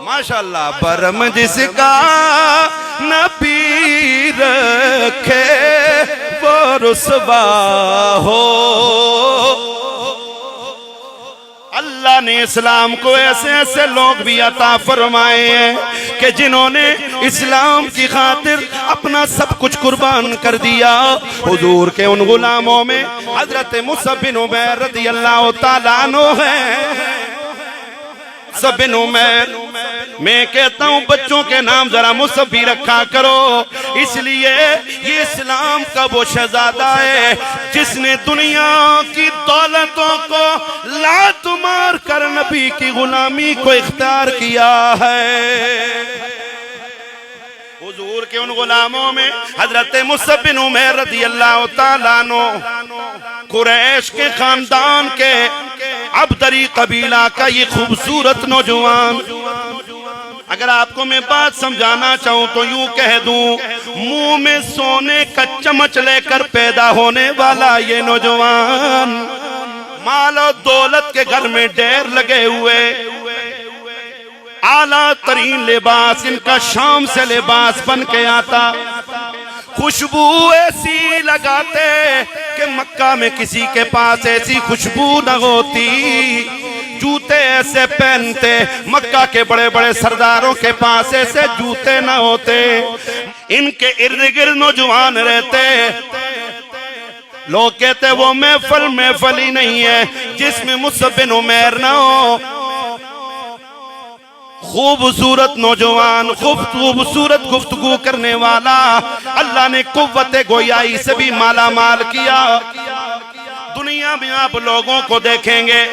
माशाअल्लाह। बरम जिसका नबी रखे वो रुसवा हो। अल्लाह ने इस्लाम को ऐसे ऐसे लोग भी अता फरमाए हैं कि जिन्होंने इस्लाम की खातिर अपना सब कुछ कुर्बान कर दिया। हुजूर के उन गुलामों में हजरत मुसअब बिन उमैर रदियल्लाहु ताला अन्हु है। मुसअब बिन उमैर, मैं कहता हूँ बच्चों के नाम जरा मुसअब भी रखा करो, इसलिए ये इस्लाम का वो शहजादा है जिसने दुनिया की दौलतों को लात मार कर नबी की गुलामी को इख्तियार किया है। हुजूर के उन गुलामों में हजरत मुसअब बिन उमैर रदियल्लाहु ताला अन्हु कुरैश के खानदान के अबदरी कबीला का ये खूबसूरत नौजवान। अगर आपको मैं बात समझाना चाहूं तो यूं कह दूं, मुंह में सोने का चम्मच लेकर पैदा होने वाला ये नौजवान, माल और दौलत के घर में ढेर लगे हुए, आला तरीन लिबास इनका शाम से लिबास बन के आता, खुशबू ऐसी लगाते कि मक्का में किसी के पास ऐसी खुशबू न होती, जूते ऐसे पहनते मक्का के बड़े बड़े सरदारों के पास ऐसे जूते न होते। इनके इर्द गिर्द नौजवान रहते, लोग कहते वो महफल ही नहीं है जिसमें मुसअब बिन उमैर ना हो। खूबसूरत नौजवान, खूबसूरत गुफ्तगू करने वाला, अल्लाह ने कुव्वत गोयाई से भी माला माल किया। दुनिया में आप लोगों को देखेंगे,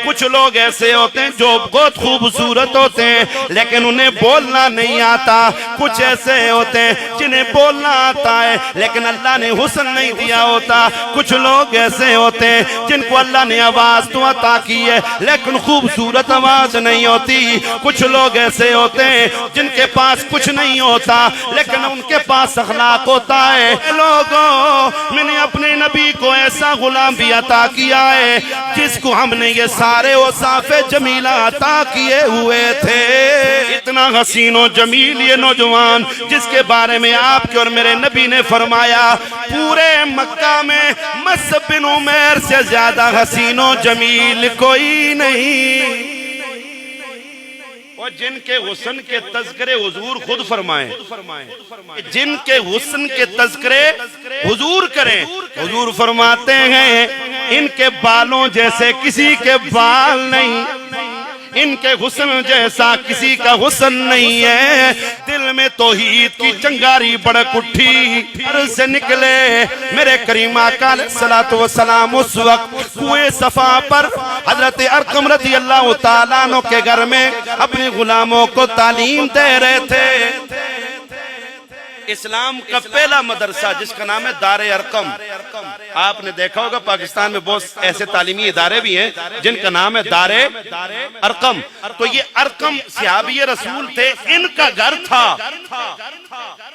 कुछ लोग ऐसे होते हैं जो बहुत खूबसूरत होते हैं लेकिन उन्हें बोलना नहीं आता, कुछ ऐसे होते हैं जिन्हें बोलना आता है लेकिन अल्लाह ने हुस्न नहीं दिया होता, कुछ लोग ऐसे होते हैं जिनको अल्लाह ने आवाज तो अता की है लेकिन खूबसूरत आवाज नहीं होती, कुछ लोग ऐसे होते हैं जिनके पास कुछ नहीं होता लेकिन उनके पास अखलाक होता है। लोगों, मैंने अपने नबी को ऐसा गुलाम भी अता किया है जिसको हमने ये सारे औसाफ़े जमीला अता किए हुए थे। इतना हसीनो जमील ये नौजवान जिसके बारे में आपके और मेरे नबी ने फरमाया पूरे मक्का में मुसअब बिन उमैर से ज्यादा हसीनो जमील कोई नहीं। और जिनके हुस्न के तज़किरे हुजूर खुद फरमाएं, जिनके हुस्न के तज़किरे हुजूर करें, हुजूर फरमाते हैं इनके बालों जैसे किसी के बाल नहीं, इनके हुस्न जैसा किसी का हुस्न नहीं है। दिल में तौहीद की चिंगारी बड़क उठी, घर से निकले मेरे करीम आका अलैहिस्सलातु वस्सलाम उस वक्त कुएं सफा पर हजरत अरकम रज़ियल्लाहु ताला अन्हु के घर में अपने गुलामों को तालीम दे रहे थे। इस्लाम का पहला मदरसा जिसका नाम है दारे अरकम, आपने देखा होगा पाकिस्तान में बहुत ऐसे तालीमी इदारे भी हैं जिनका नाम है दारे अरकम। तो ये अरकम सहाबी रसूल थे, इनका घर था।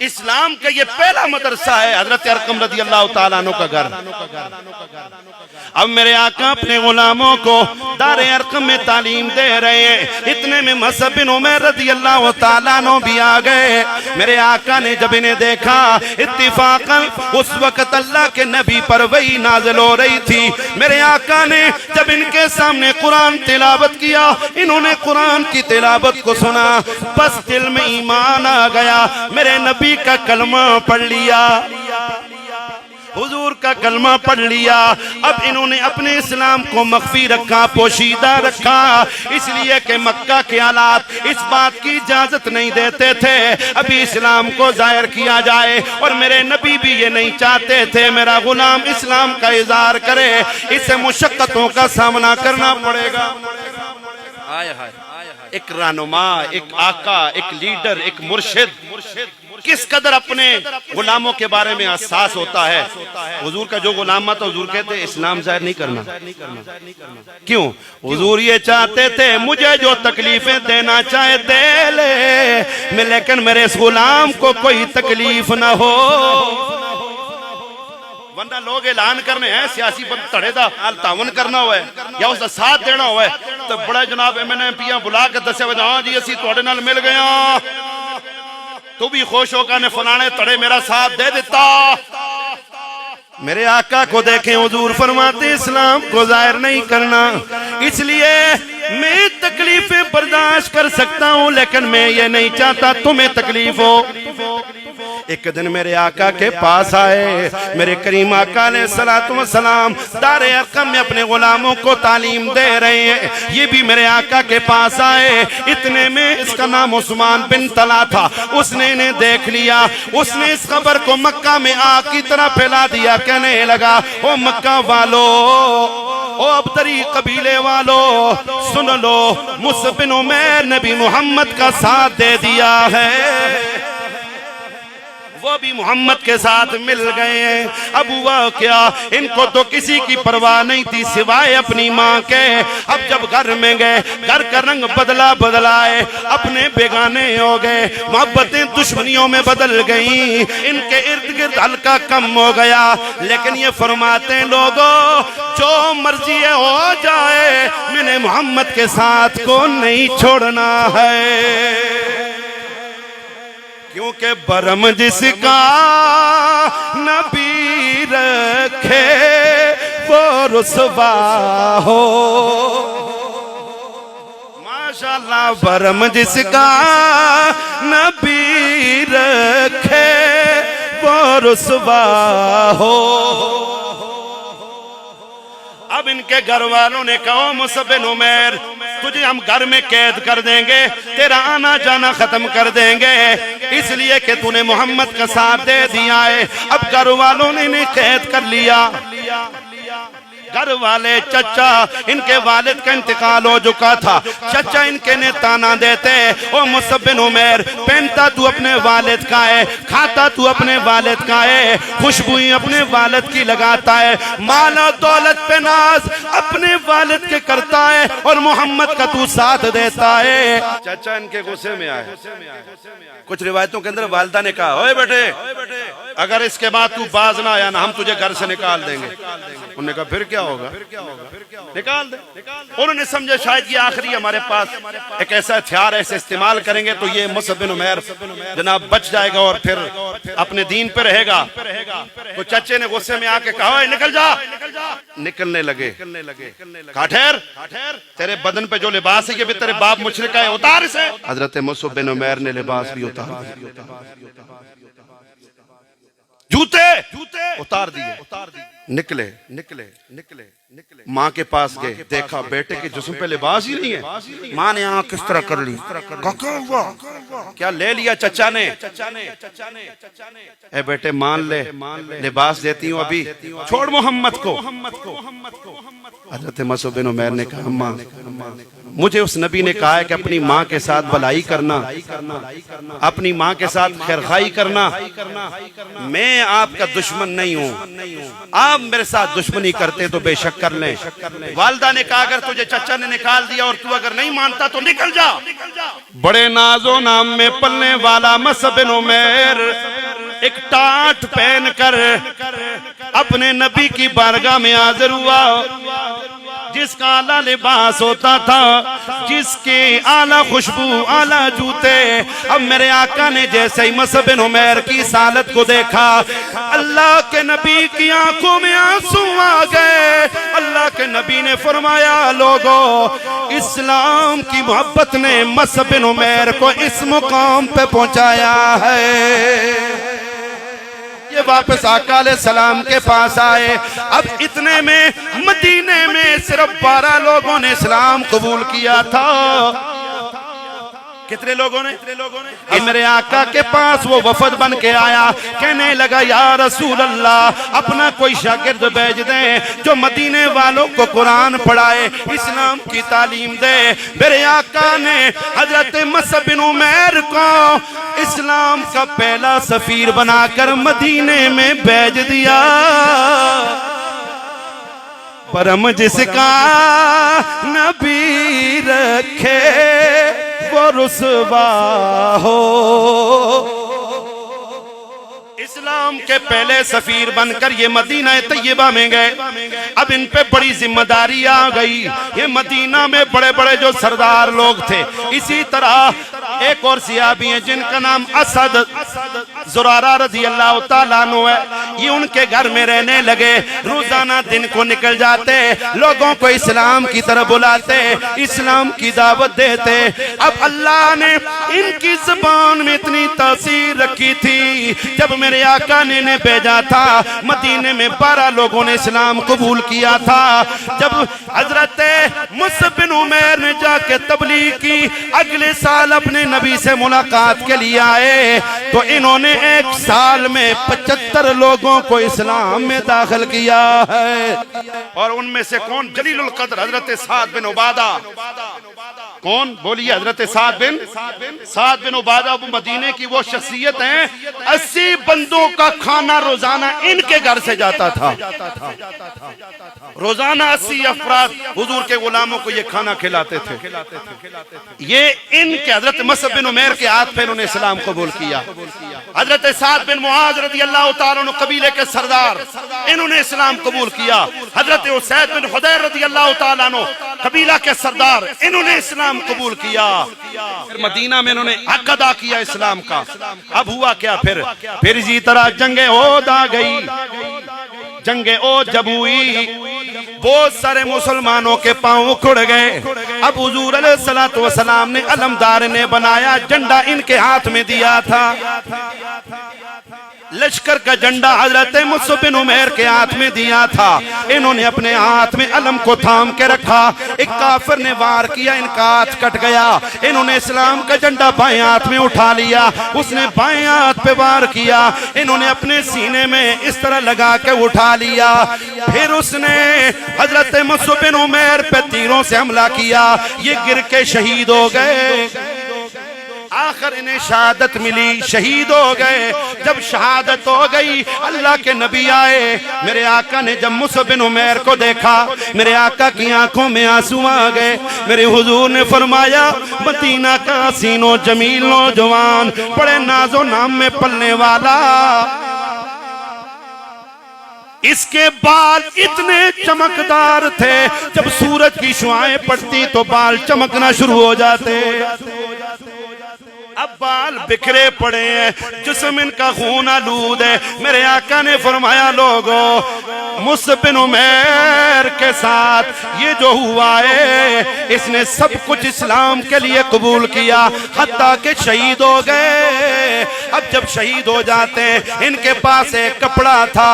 इस्लाम का ये पहला मदरसा है हजरत अरकम रज़ियल्लाहु ताला अन्हु का घर। अब मेरे आका अपने गुलामों को दारे अरकम में तालीम दे रहे हैं, इतने में मुसअब बिन उमैर रज़ियल्लाहु ताला अन्हु भी आ गए। मेरे आका ने जब इन्हें देखा, इत्तिफाकन उस वक्त अल्लाह के नबी पर वही नाज़िल हो रही थी। मेरे आका ने जब इनके सामने कुरान तिलावत किया, इन्होंने कुरान की तिलावत को सुना, बस दिल में ईमान आ गया। मेरे नबी का कलमा पढ़ लिया, हुजूर का कलमा पढ़ लिया। अब इन्होंने अपने इस्लाम को मख्फी रखा, पोशीदा रखा, इसलिए कि मक्का के हालात इस बात की इजाजत नहीं देते थे अभी इस्लाम को जाहिर किया जाए। और मेरे नबी भी ये नहीं चाहते थे मेरा गुलाम इस्लाम का इज़हार करे, इसे मुशक्कतों का सामना करना पड़ेगा। आय हाय, एक रहनुमा, एक आका, एक लीडर, एक मुर्शिद किस कदर अपने गुलामों के बारे में एहसास होता है। हुजूर का जो गुलाम था, हुजूर कहते इस्लाम जाहिर नहीं करना। क्यों? हुजूर ये चाहते थे मुझे जो तकलीफें देना चाहे दे ले, लेकिन मेरे इस गुलाम को कोई तकलीफ ना हो। वरना लोग ऐलान करने हैं सियासी धड़े का तावन करना हुआ है या उसका साथ देना हुआ है तो बड़ा जनाब MNP बुला के दसिया हाँ जी असी तुहाडे नाल मिल गए तू भी खुश होकर ने फलाने धड़े मेरा साथ दे दिता। मेरे आका को देखें हुजूर फरमाते इस्लाम को जाहिर नहीं करना, इसलिए मैं तकलीफें बर्दाश्त कर सकता हूं लेकिन मैं ये नहीं चाहता तुम्हें तकलीफ हो। एक दिन मेरे आका के पास आए, मेरे करीम आका ने सलातो व सलाम दारे अरकम में अपने गुलामों को तालीम दे रहे हैं। ये भी मेरे आका के पास आए, इतने में इसका नाम उस्मान बिन तला था, उसने इन्हें देख लिया, उसने इस खबर को मक्का में आग की तरह फैला दिया। कहने लगा ओ मक्का वालो, ओ अबतरी कबीले वालो, सुन लो मुसअब बिन उमैर ने भी मोहम्मद का साथ दे दिया है, वो भी मोहम्मद के साथ मिल गए हैं। अब हुआ क्या, इनको तो किसी की परवाह नहीं थी सिवाय अपनी माँ के। अब जब घर में गए, घर का रंग बदलाए, अपने बेगाने हो गए, मोहब्बतें दुश्मनियों में बदल गई, इनके इर्द गिर्द हल्का कम हो गया। लेकिन ये फरमाते हैं लोगों जो मर्जी हो जाए मैंने मोहम्मद के साथ को नहीं छोड़ना है, क्योंकि बरम जिसका नबी रखे वो रुसवा हो। माशाल्लाह, बरम जिसका नबी रखे वो रुसवा हो। अब इनके घर वालों ने कहा मुसअब बिन उमैर तुझे हम घर में कैद कर देंगे, तेरा आना जाना खत्म कर देंगे, इसलिए कि तूने मोहम्मद का साथ दे दिया है। अब घर वालों ने इन्हें कैद कर लिया। घर वाले चचा, इनके वालिद का इंतकाल हो चुका था, चचा इनके ने ताना देते ओ मुसअब बिन उमैर पहनता तू अपने वालिद का है, खाता तू अपने वालिद का है, खुशबुई अपने वालिद की लगाता है, माला दौलत पे नाज अपने वालिद के करता है और मोहम्मद का तू साथ देता है। चचा इनके गुस्से में आए। कुछ रिवायतों के अंदर वालिदा ने कहा ओए बेटे अगर इसके बाद तू बाज ना आया ना हम तुझे घर से निकाल देंगे। उन्होंने कहा फिर क्या होगा, निकाल दे। उन्होंने समझा शायद ये आखिरी हमारे पास एक ऐसा हथियार ऐसे इस्तेमाल करेंगे तो ये मुसअब बिन उमैर जनाब बच जाएगा और फिर अपने दीन पे रहेगा। तो चचे ने गुस्से में आके कहा निकल जा। निकलने लगे, कहा ठहर, तेरे बदन पे जो लिबास है ये भी तेरे बाप मुशरिक है, उतार इसे। हजरत मुसअब बिन उमैर ने लिबास भी उतार दिया, जूते उतार दिए, निकले माँ के पास गए, देखा बेटे के जिस्म पे लिबास ही नहीं है। माँ ने आँख किस तरह कर ली, क्या ले लिया चचा ने? ए बेटे मान ले, लिबास देती हूँ अभी, छोड़ मोहम्मद को। हज़रत मुसअब बिन उमैर ने कहा अम्मा मुझे उस नबी ने कहा है कि अपनी माँ के साथ भलाई करना, अपनी माँ के साथ खैरखाई करना। मैं आपका दुश्मन नहीं हूँ, आप मेरे साथ दुश्मनी करते तो बेशक कर लें। वालिदा ने कहा अगर तुझे चचा ने निकाल दिया और तू अगर नहीं मानता तो निकल जा। बड़े नाजो नाम में पलने वाला मुसअब बिन उमैर एक टाट पहन कर अपने नबी की बारगाह में हाजिर हुआ, जिसका आला लिबास होता था, जिसके आला खुशबू, आला जूते। अब मेरे आका ने जैसे ही मुसअब बिन उमैर की इस हालत को देखा, अल्लाह के नबी की आंखों में आंसू आ गए। अल्लाह के नबी ने फरमाया लोगो इस्लाम की मोहब्बत ने मुसअब बिन उमैर को इस मुकाम पे पहुंचाया है। ये वापस आका अलैहिस्सलाम के पास आए। अब इतने में मदीने में सिर्फ 12 लोगों ने इस्लाम कबूल किया था। कितने लोगों ने? अब मेरे आका के पास वो वफद बन के आया, कहने लगा या रसूल अल्लाह अपना कोई शागिर्द भेज दें जो मदीने वालों को कुरान पढ़ाए, इस्लाम की तालीम दे। मेरे आका ने हजरत मुसअब बिन उमैर को इस्लाम का पहला सफीर बनाकर मदीने में भेज दिया। परम जिसका नबी रखे वो रुसवा हो। इस्लाम के पहले सफीर बनकर ये मदीना तैयबा में गए। अब इन पे बड़ी जिम्मेदारी आ गई। ये मदीना में बड़े बड़े जो सरदार लोग थे, इसी तरह एक और सियाबी हैं जिनका नाम असद जुरारा रज़ी अल्लाह तआला अन्हु है। ये उनके घर में रहने लगे। रोजाना दिन को निकल जाते, लोगों को इस्लाम की तरफ बुलाते, इस्लाम की दावत देते। अब अल्लाह ने इनकी जुबान में इतनी तासीर रखी थी, जब मेरे आका ने इन्हें भेजा था मदीने में 12 लोगों ने इस्लाम कबूल किया था। जब हजरत मुसअब बिन उमैर ने जाके तबलीग की, अगले साल अपने नबी से मुलाकात के लिए आए, तो इन्होंने एक साल में 75 लोगों को इस्लाम में दाखिल किया है। और उनमें से कौन? जलीलुल कद्र हजरत साद बिन उबादा। कौन? बोलिए। हजरत साद बिन उबादा वो मदीने की वो शख्सियत हैं, 80 बंदों का खाना रोजाना इनके घर से जाता था। रोजाना 80 अफराद हुजूर के गुलामों को ये खाना खिलाते थे। ये इनके हजरत मुसअब बिन उमैर के हाथ पे इन्होंने इस्लाम कबूल किया। हजरत साद बिन मुआज रज़ी अल्लाह तआला अन्हु कबीले के सरदार, इन्होंने इस्लाम कबूल किया। हजरत उसैद बिन हुदैर रज़ी अल्लाह तआला अन्हु कबीला के सरदार, इन्होंने इस्लाम कबूल किया। फिर मदीना में इन्होंने हक अदा किया इस्लाम का। अब हुआ क्या? फिर इसी तरह जंगे ओद आ गई। जंगे ओद जब हुई, बहुत सारे मुसलमानों के पांव उखड़ गए। अब हुजूर अलैहिस्सलातु वस्सलाम ने अलमदार ने बनाया झंडा इनके हाथ में दिया था। लश्कर का झंडा हजरत मुसअब बिन उमैर के हाथ में दिया था। इन्होंने अपने हाथ में अलम को थाम के रखा। एक काफिर ने वार किया, इनका हाथ कट गया। इन्होंने इस्लाम का झंडा बाएं हाथ में उठा लिया, उसने बाएं हाथ पे वार किया। इन्होंने अपने सीने में इस तरह लगा के उठा लिया। फिर उसने हजरत मुसअब बिन उमैर पे तीरों से हमला किया। ये गिर के शहीद हो गए। आखिर इन्हें शहादत मिली, शहीद हो गए। जब शहादत हो गई, अल्लाह के नबी आए। मेरे आका ने जब मुसअब बिन उमैर को देखा, मेरे आका की आंखों में आंसू आ गए। मेरे हुजूर ने फरमाया, मदीना का हसीनो जमील नौजवान, बड़े नाजो नाम में पलने वाला, इसके बाल इतने चमकदार थे, जब सूरज की शुआएं पड़ती तो बाल चमकना शुरू हो जाते। अब बाल बिखरे पड़े हैं, जिस्म इनका खून आलूद है। मेरे आका ने फरमाया, लोगों, मुसअब बिन उमैर के साथ ये जो हुआ है, इसने सब कुछ इस्लाम के लिए कबूल किया, हत्ता के शहीद हो गए। अब जब शहीद हो जाते, इनके पास एक कपड़ा था,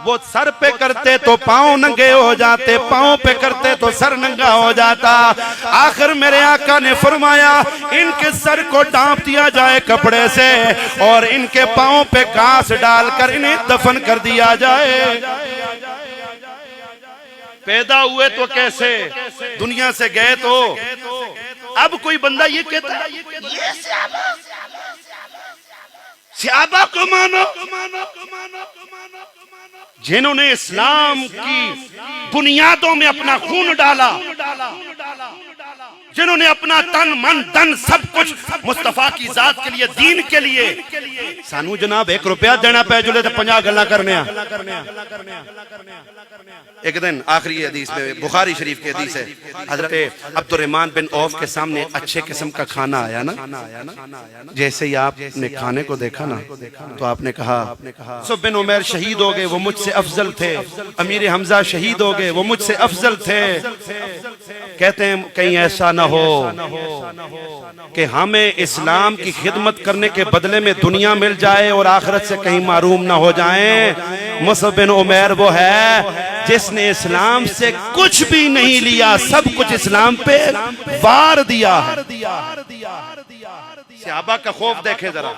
वो सर पे करते तो पांव नंगे हो जाते, पांव पे करते तो सर नंगा हो जाता। आखिर मेरे आका ने फरमाया, इनके सर को ढांप दिया जाए कपड़े से और इनके पांव पे घास डालकर इन्हें दफन कर दिया जाए। पैदा हुए तो कैसे, दुनिया से गए तो। अब कोई बंदा ये कहता है, सहाबा को मानो, जिन्होंने इस्लाम की बुनियादों में अपना खून डाला, जिन्होंने अपना तन मन धन सब कुछ मुस्तफा की जात के लिए, दीन के लिए। सानू जनाब 1 रुपया देना पे जुले तो 50 गल्ला करने। एक दिन आखिरी हदीस में, बुखारी शरीफ की हदीस है, हजरत अब्दुर्रहमान बिन औफ के सामने अच्छे किस्म का खाना आया ना। जैसे ही आपने खाने को देखा ना, तो आपने कहा, मुसअब बिन उमैर शहीद हो गए, वो मुझसे अफजल थे। अमीर हमजा शहीद हो गए, वो मुझसे अफजल थे। कहते हैं कहीं ऐसा न हो कि हमें इस्लाम की खिदमत करने के बदले में दुनिया मिल जाए और आखिरत से कहीं मारूम ना हो जाएं। मुसअब बिन उमैर वो है जिसने इस्लाम से कुछ भी नहीं लिया, सब कुछ इस्लाम पे वार दिया है। सहाबा का खौफ देखे जरा।